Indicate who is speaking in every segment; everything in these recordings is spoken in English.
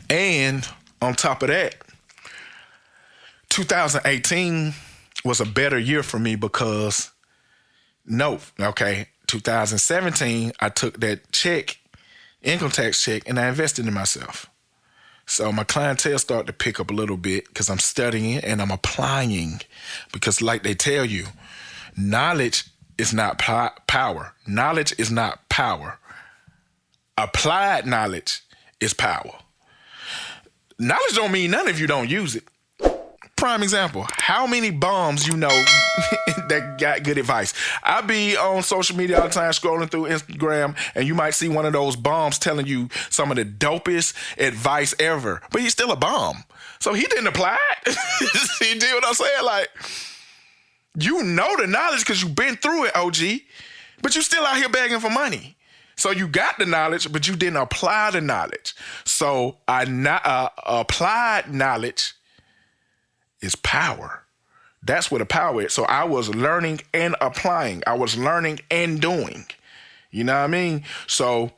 Speaker 1: And on top of that, 2018 was a better year for me because, no, okay, 2017, I took that check, income tax check, and I invested in myself. So my clientele started to pick up a little bit because I'm studying and I'm applying. Because like they tell you, knowledge is not power. Knowledge is not power. Applied knowledge is power. Knowledge don't mean nothing if you don't use it. Prime example, how many bums you know that got good advice? I be on social media all the time scrolling through Instagram, and you might see one of those bums telling you some of the dopest advice ever, but he's still a bum. So he didn't apply it. You do what I'm saying? Like, you know the knowledge because you've been through it, OG, but you still out here begging for money. So you got the knowledge, but you didn't apply the knowledge. So applied knowledge is power. That's where the power is. So I was learning and applying. I was learning and doing. You know what I mean? So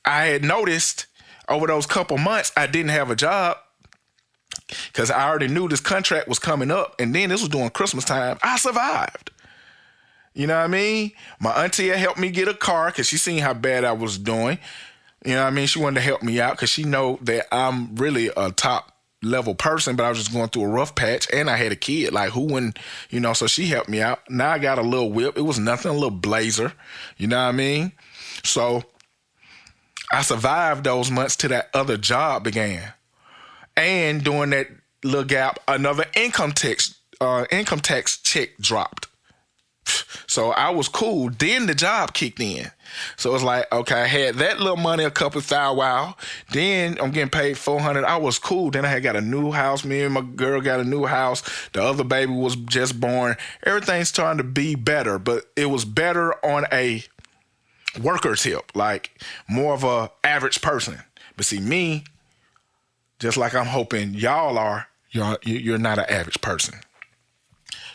Speaker 1: I had noticed over those couple months I didn't have a job because I already knew this contract was coming up. And then this was during Christmas time. I survived. You know what I mean? My auntie had helped me get a car because she seen how bad I was doing. You know what I mean? She wanted to help me out because she know that I'm really a top level person, but I was just going through a rough patch and I had a kid. Like, who wouldn't, so she helped me out. Now I got a little whip. It was nothing, a little blazer. You know what I mean? So I survived those months till that other job began. And during that little gap, another income tax check dropped. So I was cool. Then the job kicked in. So it's like, okay, I had that little money a couple of while. Then I'm getting paid $400. I was cool. Then I had got a new house. Me and my girl got a new house. The other baby was just born. Everything's trying to be better, but it was better on a worker tip, like more of a average person. But see, me, just like I'm hoping y'all are, you're not an average person.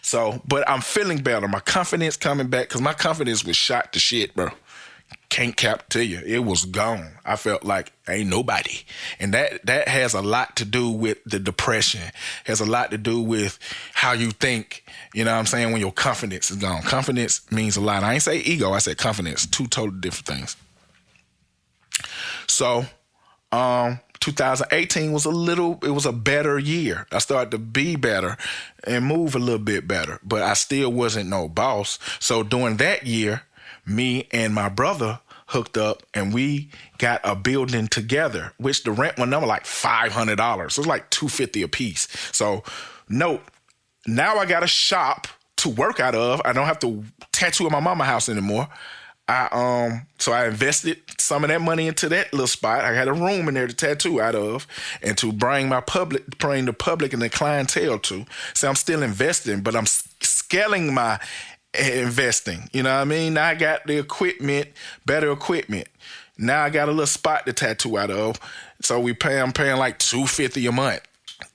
Speaker 1: So, but I'm feeling better. My confidence coming back because my confidence was shot to shit, bro. Can't cap to you. It was gone. I felt like ain't nobody. And that has a lot to do with the depression. Has a lot to do with how you think, you know what I'm saying, when your confidence is gone. Confidence means a lot. I ain't say ego, I said confidence. Two totally different things. So, 2018 was it was a better year. I started to be better and move a little bit better, but I still wasn't no boss. So during that year, me and my brother hooked up and we got a building together, which the rent went up like $500. So it was like $250 a piece. So note, now I got a shop to work out of. I don't have to tattoo at my mama's house anymore. So I invested some of that money into that little spot. I had a room in there to tattoo out of and to bring the public and the clientele to. So I'm still investing, but I'm scaling my investing. You know what I mean? Now I got the equipment, better equipment. Now I got a little spot to tattoo out of. So I'm paying like $250 a month.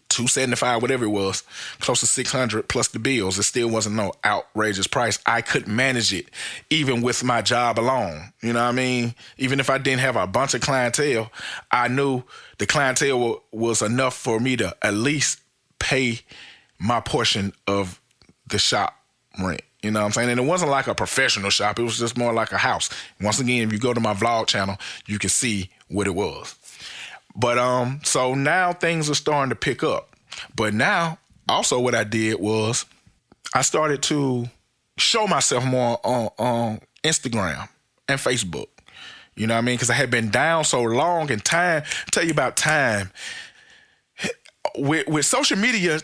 Speaker 1: $275, whatever it was, close to $600 plus the bills. It still wasn't no outrageous price. I could manage it even with my job alone. You know what I mean? Even if I didn't have a bunch of clientele, I knew the clientele was enough for me to at least pay my portion of the shop rent. You know what I'm saying? And it wasn't like a professional shop. It was just more like a house. Once again, if you go to my vlog channel, you can see what it was. But so now things are starting to pick up. But now, also what I did was I started to show myself more on Instagram and Facebook. You know what I mean? Because I had been down so long and time. I'll tell you about time. With social media,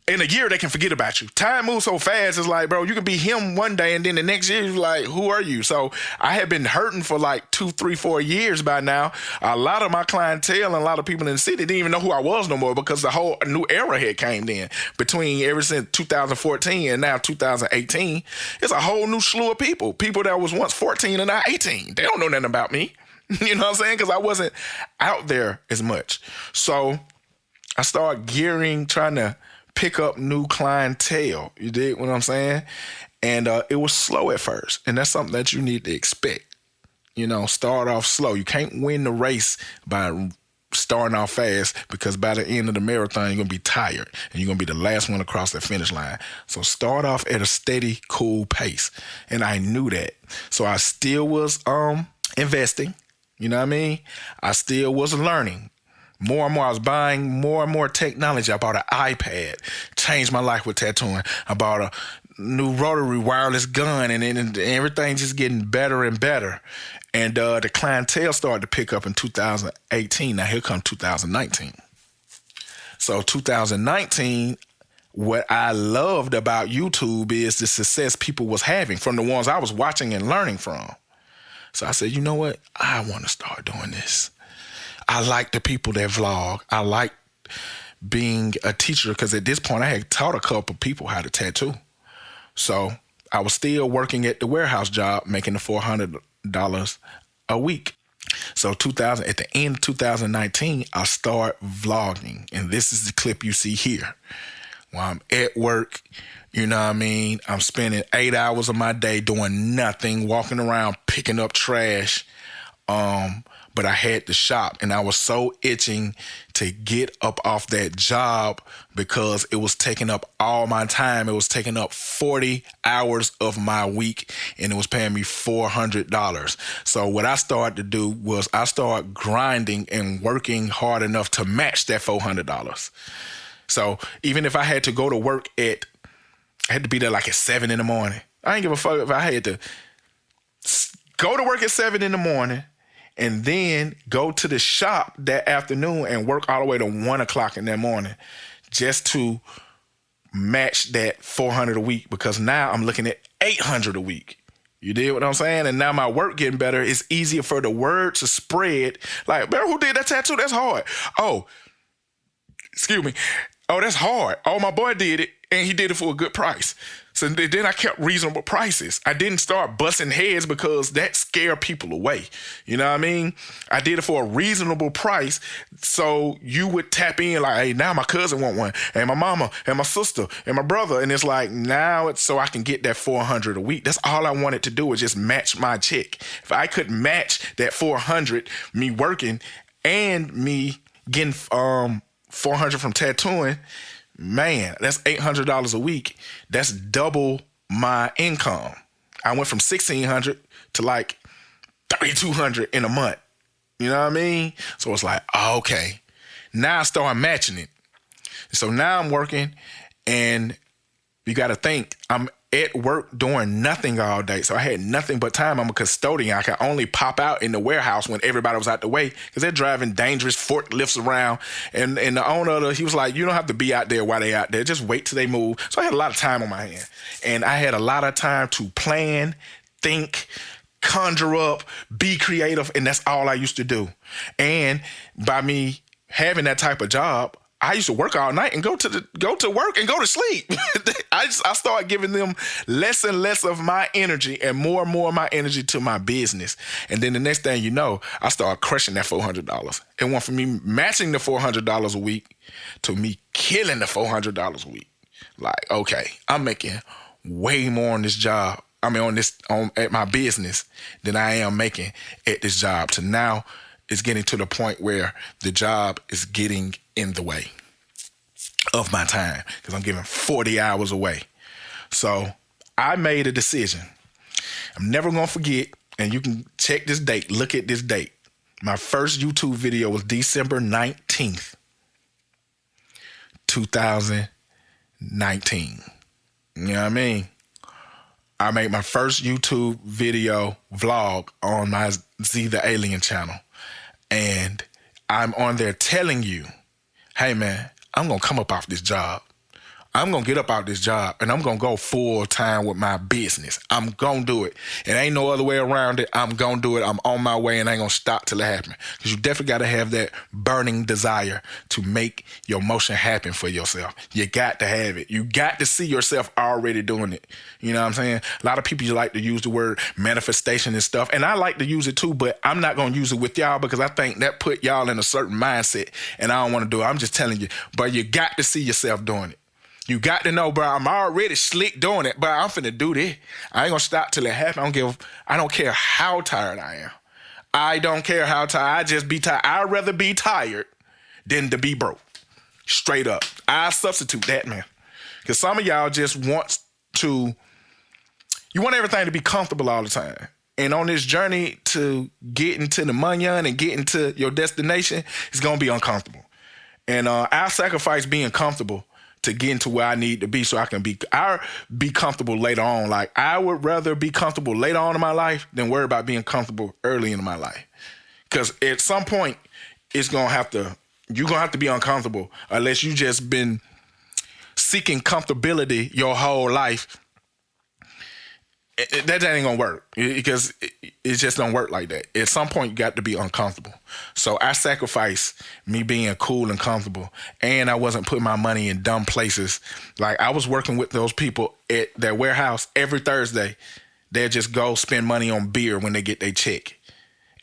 Speaker 1: in a year, they can forget about you. Time moves so fast. It's like, bro, you could be him one day and then the next year, you're like, who are you? So I had been hurting for like 2, 3, 4 years by now. A lot of my clientele and a lot of people in the city didn't even know who I was no more because the whole new era had came in between ever since 2014 and now 2018. It's a whole new slew of people. People that was once 14 and now 18. They don't know nothing about me. You know what I'm saying? Because I wasn't out there as much. So I started trying to pick up new clientele. You dig what I'm saying? And it was slow at first. And that's something that you need to expect. You know, start off slow. You can't win the race by starting off fast, because by the end of the marathon, you're going to be tired and you're going to be the last one across the finish line. So start off at a steady, cool pace. And I knew that. So I still was investing. You know what I mean? I still was learning. More and more, I was buying more and more technology. I bought an iPad, changed my life with tattooing. I bought a new rotary wireless gun, and everything just getting better and better. And the clientele started to pick up in 2018. Now here comes 2019. So 2019, what I loved about YouTube is the success people was having from the ones I was watching and learning from. So I said, you know what? I want to start doing this. I like the people that vlog. I like being a teacher, because at this point I had taught a couple people how to tattoo. So I was still working at the warehouse job, making the $400 a week. So at the end of 2019, I start vlogging. And this is the clip you see here. While I'm at work, you know what I mean? I'm spending 8 hours of my day doing nothing, walking around, picking up trash. But I had to shop, and I was so itching to get up off that job because it was taking up all my time. It was taking up 40 hours of my week, and it was paying me $400. So what I started to do was I started grinding and working hard enough to match that $400. So even if I had to go to work I had to be there like at 7 in the morning. I ain't give a fuck if I had to go to work at 7 in the morning and then go to the shop that afternoon and work all the way to 1 o'clock in that morning just to match that $400 a week, because now I'm looking at $800 a week. You did what I'm saying? And now my work getting better. It's easier for the word to spread. Like, man, who did that tattoo? That's hard. Oh, excuse me. Oh, that's hard. Oh, my boy did it, and he did it for a good price. So then I kept reasonable prices. I didn't start busting heads because that scared people away. You know what I mean? I did it for a reasonable price, so you would tap in like, hey, now my cousin want one, and my mama, and my sister, and my brother, and it's like, now it's so I can get that $400 a week. That's all I wanted to do, was just match my check. If I could match that $400, me working and me getting $400 from tattooing, man, that's $800 a week. That's double my income. I went from $1,600 to like $3,200 in a month. You know what I mean? So it's like, oh, okay. Now I start matching it. So now I'm working, and you got to think, I'm at work doing nothing all day. So I had nothing but time. I'm a custodian. I can only pop out in the warehouse when everybody was out the way, because they're driving dangerous forklifts around. And the owner, he was like, you don't have to be out there while they out there. Just wait till they move. So I had a lot of time on my hand. And I had a lot of time to plan, think, conjure up, be creative. And that's all I used to do. And by me having that type of job, I used to work all night and go to work and go to sleep. I started giving them less and less of my energy and more of my energy to my business. And then the next thing you know, I started crushing that $400. It went from me matching the $400 a week to me killing the $400 a week. Like, okay, I'm making way more on this job. I mean, at my business than I am making at this job. To now, it's getting to the point where the job is getting in the way of my time, because I'm giving 40 hours away. So I made a decision. I'm never going to forget, and you can check this date. Look at this date. My first YouTube video was December 19th, 2019. You know what I mean? I made my first YouTube video vlog on my Z the Alien channel. And I'm on there telling you, hey, man, I'm going to come up off this job. I'm going to get up out this job, and I'm going to go full time with my business. I'm going to do it. It ain't no other way around it. I'm going to do it. I'm on my way, and I ain't going to stop till it happens. Because you definitely got to have that burning desire to make your motion happen for yourself. You got to have it. You got to see yourself already doing it. You know what I'm saying? A lot of people like to use the word manifestation and stuff, and I like to use it too, but I'm not going to use it with y'all because I think that put y'all in a certain mindset, and I don't want to do it. I'm just telling you, but you got to see yourself doing it. You got to know, bro, I'm already slick doing it, but I'm finna do this. I ain't gonna stop till it happens. I don't care how tired I am. I don't care how tired. I just be tired. I'd rather be tired than to be broke. Straight up. I substitute that, man. Because some of y'all just you want everything to be comfortable all the time. And on this journey to getting to the money and getting to your destination, it's going to be uncomfortable. And I'll sacrifice being comfortable to getting to where I need to be so I'll be comfortable later on. Like, I would rather be comfortable later on in my life than worry about being comfortable early in my life. Because at some point, you're going to have to be uncomfortable unless you just been seeking comfortability your whole life. That ain't gonna work because it just don't work like that. At some point, you got to be uncomfortable. So I sacrificed me being cool and comfortable, and I wasn't putting my money in dumb places. Like, I was working with those people at their warehouse every Thursday. They'll just go spend money on beer when they get their check.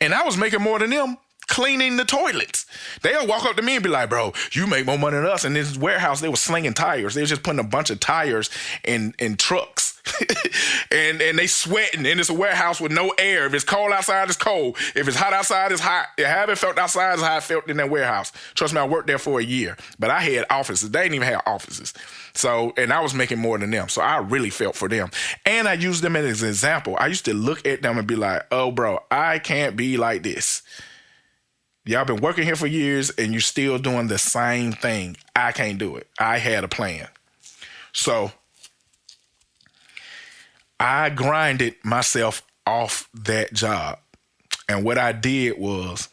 Speaker 1: And I was making more than them cleaning the toilets. They'll walk up to me and be like, bro, you make more money than us. In this warehouse, they were slinging tires. They were just putting a bunch of tires in trucks. and they sweating, and it's a warehouse with no air. If it's cold outside, it's cold. If it's hot outside, it's hot. If I haven't felt outside, it's how I felt in that warehouse. Trust me, I worked there for a year, but I had offices. They didn't even have offices. So, and I was making more than them. So I really felt for them. And I used them as an example. I used to look at them and be like, oh, bro, I can't be like this. Y'all been working here for years and you're still doing the same thing. I can't do it. I had a plan. So I grinded myself off that job. And what I did was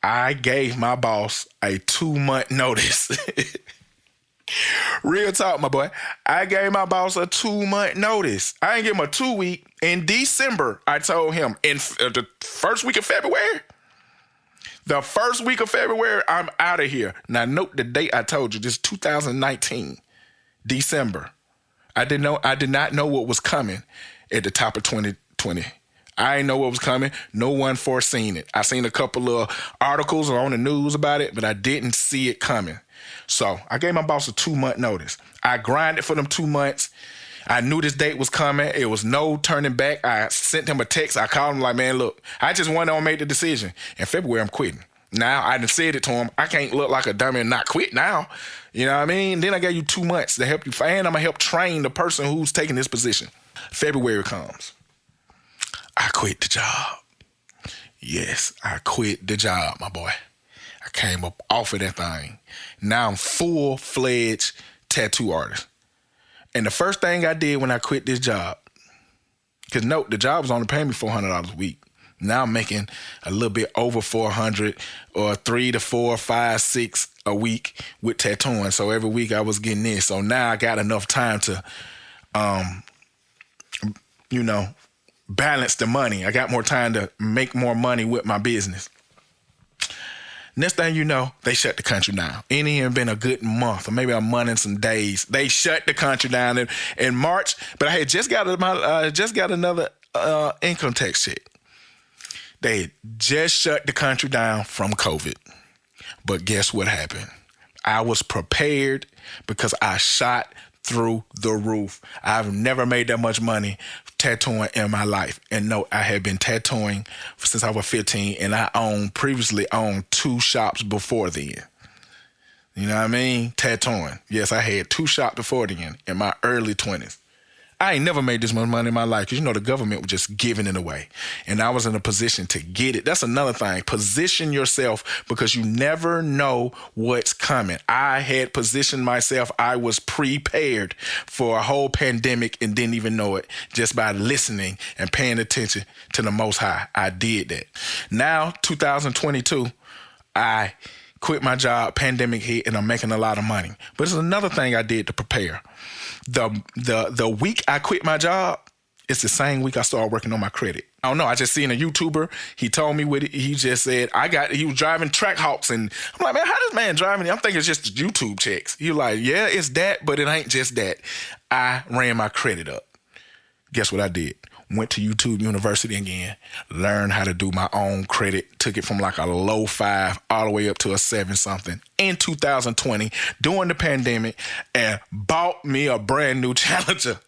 Speaker 1: I gave my boss a 2-month notice. Real talk, my boy. I gave my boss a 2-month notice. I didn't give him a 2-week. In December, I told him in the first week of February, I'm out of here. Now, note the date I told you. This is 2019, December. I did not know what was coming at the top of 2020. I didn't know what was coming. No one foreseen it. I seen a couple of articles on the news about it, but I didn't see it coming. So I gave my boss a 2-month notice. I grinded for them 2 months. I knew this date was coming. It was no turning back. I sent him a text. I called him like, man, look, I just want to make the decision. In February, I'm quitting. Now, I done said it to him. I can't look like a dummy and not quit now. You know what I mean? Then I gave you 2 months to help you. And I'm going to help train the person who's taking this position. February comes. I quit the job. Yes, I quit the job, my boy. I came up off of that thing. Now I'm full-fledged tattoo artist. And the first thing I did when I quit this job, because note, the job was only paying me $400 a week. Now I'm making a little bit over $400 or 3 to 4, 5, 6 a week with tattooing. So every week I was getting this. So now I got enough time to, balance the money. I got more time to make more money with my business. Next thing you know, they shut the country down. It ain't even been a good month, or maybe a month and some days. They shut the country down in March, but I had just got another income tax check. They had just shut the country down from COVID. But guess what happened? I was prepared because I shot through the roof. I've never made that much money tattooing in my life. And no, I had been tattooing since I was 15, and I previously owned 2 shops before then. You know what I mean? Tattooing. Yes, I had 2 shops before then in my early 20s. I ain't never made this much money in my life because, the government was just giving it away. And I was in a position to get it. That's another thing. Position yourself because you never know what's coming. I had positioned myself. I was prepared for a whole pandemic and didn't even know it just by listening and paying attention to the Most High. I did that. Now, 2022, I quit my job, pandemic hit, and I'm making a lot of money. But there's another thing I did to prepare. The week I quit my job, it's the same week I started working on my credit. I don't know. I just seen a YouTuber. He told me what he just said. He was driving Trackhawks, and I'm like, man, how this man driving? I'm thinking it's just the YouTube checks. He was like, yeah, it's that, but it ain't just that. I ran my credit up. Guess what I did? Went to YouTube University again, learned how to do my own credit, took it from like a low 5 all the way up to a 7 something in 2020 during the pandemic, and bought me a brand new Challenger.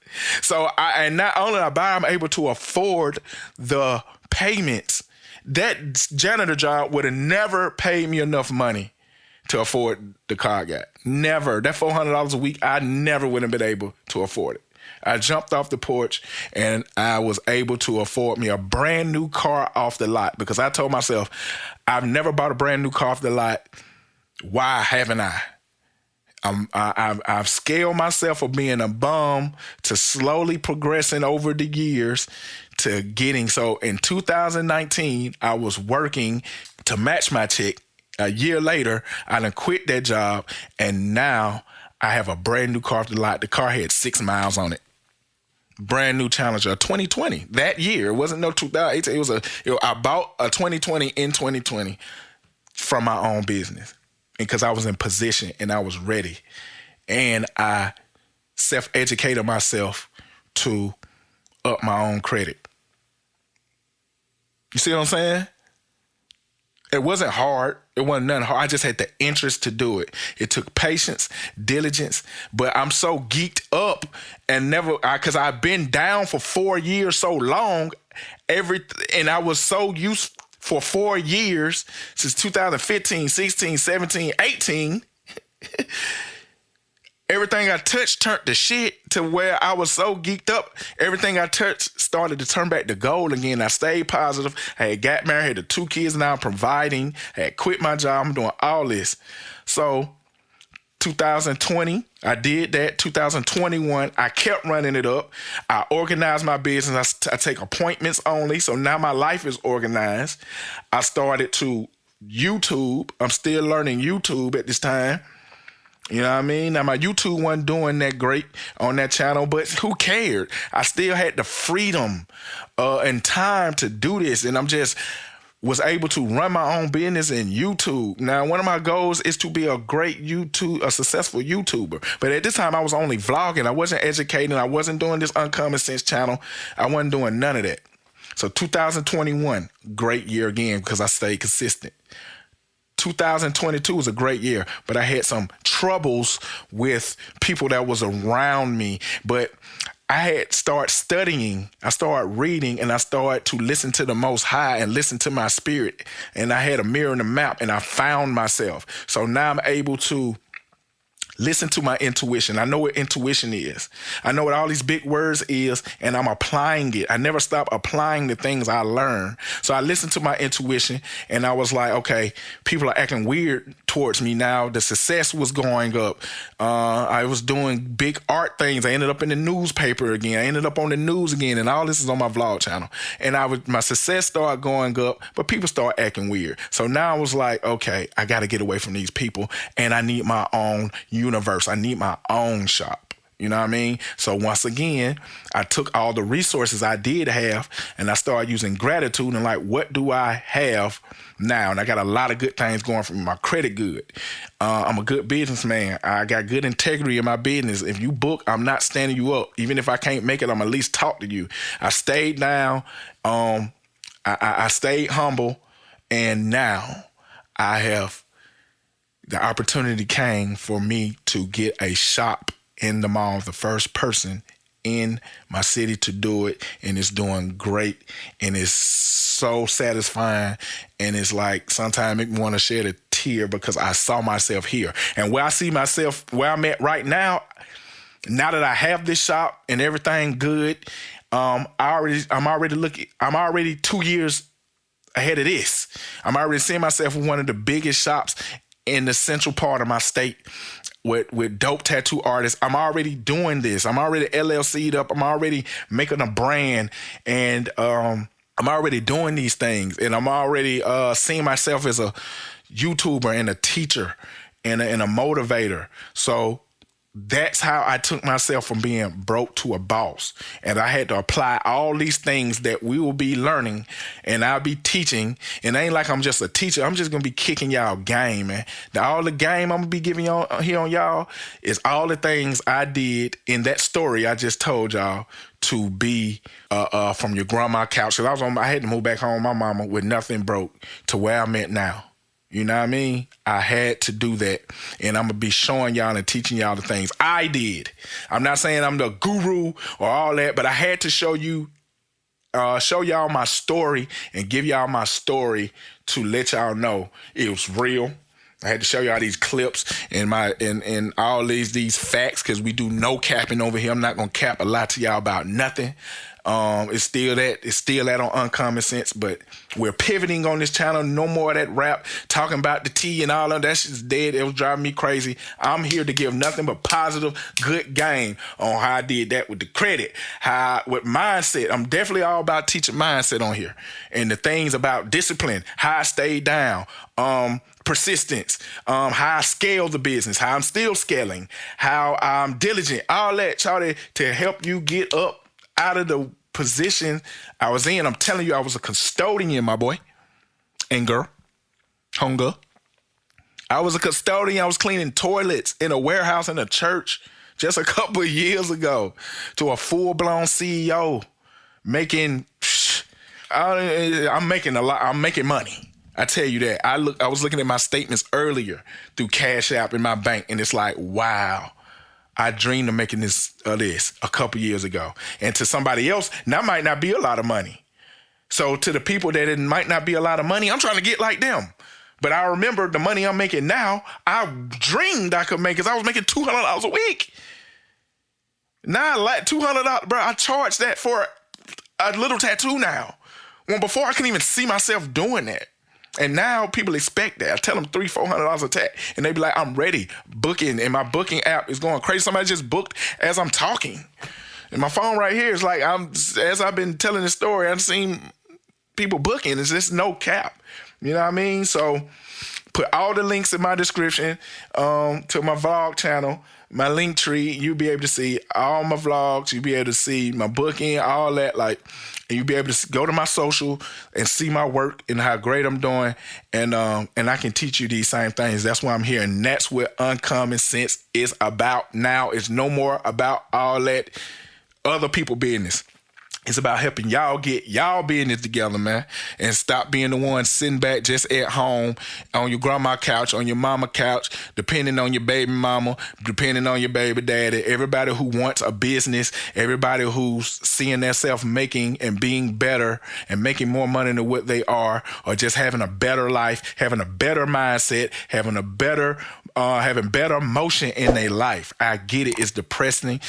Speaker 1: So not only I'm able to afford the payments that janitor job would have never paid me enough money to afford the car I got. Never. That $400 a week, I never would have been able to afford it. I jumped off the porch and I was able to afford me a brand new car off the lot because I told myself, I've never bought a brand new car off the lot. Why haven't I? I've scaled myself from being a bum to slowly progressing over the years to getting. So in 2019, I was working to match my check. A year later, I done quit that job, and now I have a brand new car off the lot. The car had 6 miles on it. Brand new Challenger, 2020. That year, it wasn't no 2018. I bought a 2020 in 2020 from my own business, because I was in position and I was ready, and I self-educated myself to up my own credit. You see what I'm saying? It wasn't hard. It wasn't nothing hard. I just had the interest to do it. It took patience, diligence, but I'm so geeked up and because I've been down for 4 years so long, and I was so used for 4 years, since 2015, 16, 17, 18, everything I touched turned to shit, to where I was so geeked up. Everything I touched started to turn back to gold again. I stayed positive. I had got married, had the 2 kids now, I'm providing. I had quit my job. I'm doing all this. So 2020, I did that. 2021, I kept running it up. I organized my business. I take appointments only. So now my life is organized. I started to YouTube. I'm still learning YouTube at this time. You know what I mean? Now, my YouTube wasn't doing that great on that channel, but who cared? I still had the freedom and time to do this, and I'm just was able to run my own business in YouTube. Now, one of my goals is to be a successful YouTuber. But at this time, I was only vlogging. I wasn't educating. I wasn't doing this Uncommon Sense channel. I wasn't doing none of that. So 2021, great year again because I stayed consistent. 2022 was a great year, but I had some troubles with people that was around me. But I had started studying, I started reading, and I started to listen to the Most High and listen to my spirit. And I had a mirror and a map, and I found myself. So now I'm able to listen to my intuition. I know what intuition is. I know what all these big words is, and I'm applying it. I never stop applying the things I learn. So I listened to my intuition, and I was like, okay, people are acting weird towards me now. The success was going up. I was doing big art things. I ended up in the newspaper again. I ended up on the news again, and all this is on my vlog channel. And my success started going up, but people started acting weird. So now I was like, okay, I got to get away from these people, and I need my own universe. I need my own shop. You know what I mean? So once again, I took all the resources I did have, and I started using gratitude and like, what do I have now? And I got a lot of good things going for me. My credit good. I'm a good businessman. I got good integrity in my business. If you book, I'm not standing you up. Even if I can't make it, I'm at least talk to you. I stayed down. I stayed humble, and now I have the opportunity came for me to get a shop in the mall, the first person in my city to do it, and it's doing great, and it's so satisfying, and it's like sometimes it make me want to shed a tear because I saw myself here. And where I see myself, where I'm at right now that I have this shop and everything good, I'm already 2 years ahead of this. I'm already seeing myself with one of the biggest shops in the central part of my state with dope tattoo artists. I'm already doing this. I'm already LLC'd up. I'm already making a brand, and I'm already doing these things, and I'm already seeing myself as a YouTuber and a teacher and a motivator. So that's how I took myself from being broke to a boss. And I had to apply all these things that we will be learning and I'll be teaching. And it ain't like I'm just a teacher. I'm just going to be kicking y'all game, man. All the game I'm going to be giving y'all here on y'all is all the things I did in that story I just told y'all to be from your grandma couch. Cause I had to move back home, my mama, with nothing broke to where I'm at now. You know what I mean? I had to do that. And I'm going to be showing y'all and teaching y'all the things I did. I'm not saying I'm the guru or all that, but I had to show you show y'all my story and give y'all my story to let y'all know it was real. I had to show y'all these clips and all these facts, because we do no capping over here. I'm not gonna cap a lot to y'all about nothing. It's still that on Uncommon Sense, but we're pivoting on this channel. No more of that rap talking about the tea and all of that shit's dead. It was driving me crazy. I'm here to give nothing but positive, good game on how I did that with the credit, with mindset. I'm definitely all about teaching mindset on here, and the things about discipline, how I stayed down, persistence, how I scale the business, how I'm still scaling, how I'm diligent, all that, Charlie, to help you get up out of the position I was in. I'm telling you, I was a custodian, my boy and girl, homegirl. I was a custodian. I was cleaning toilets in a warehouse in a church just a couple of years ago, to a full-blown CEO making, I'm making a lot. I'm making money. I tell you that. I was looking at my statements earlier through Cash App in my bank, and it's like, wow, I dreamed of making this a couple years ago. And to somebody else, that might not be a lot of money. So to the people that it might not be a lot of money, I'm trying to get like them. But I remember the money I'm making now, I dreamed I could make, because I was making $200 a week. Now, like $200, bro, I charge that for a little tattoo now. When before I couldn't even see myself doing that. And now people expect that. I tell them $300-$400 a tat, and they be like, I'm ready. Booking, and my booking app is going crazy. Somebody just booked as I'm talking. And my phone right here is like, as I've been telling this story, I've seen people booking. It's just no cap. You know what I mean? So put all the links in my description to my vlog channel, my link tree. You'll be able to see all my vlogs. You'll be able to see my booking, all that. And you'll be able to go to my social and see my work and how great I'm doing. And I can teach you these same things. That's why I'm here. And that's what Uncommon Sense is about now. It's no more about all that other people business. It's about helping y'all get y'all business together, man, and stop being the one sitting back just at home on your grandma couch, on your mama couch, depending on your baby mama, depending on your baby daddy. Everybody who wants a business, everybody who's seeing themselves making and being better and making more money than what they are, or just having a better life, having a better mindset, having better motion in their life. I get it. It's depressing.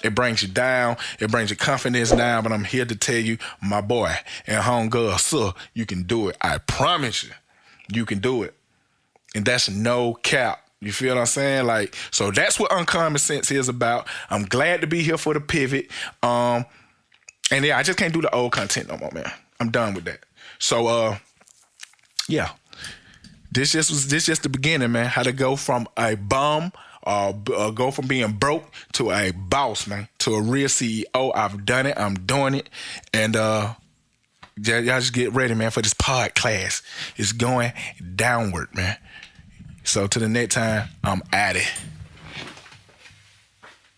Speaker 1: It brings you down. It brings your confidence down. But I'm here to tell you, my boy and homegirl, sir, you can do it. I promise you, you can do it. And that's no cap. You feel what I'm saying? So that's what Uncommon Sense is about. I'm glad to be here for the pivot. And yeah, I just can't do the old content no more, man. I'm done with that. So, yeah. This just the beginning, man. How to go from a bum, go from being broke to a boss, man, to a real CEO. I've done it. I'm doing it. And y'all just get ready, man, for this pod class. It's going downward, man. So till the next time, I'm at it.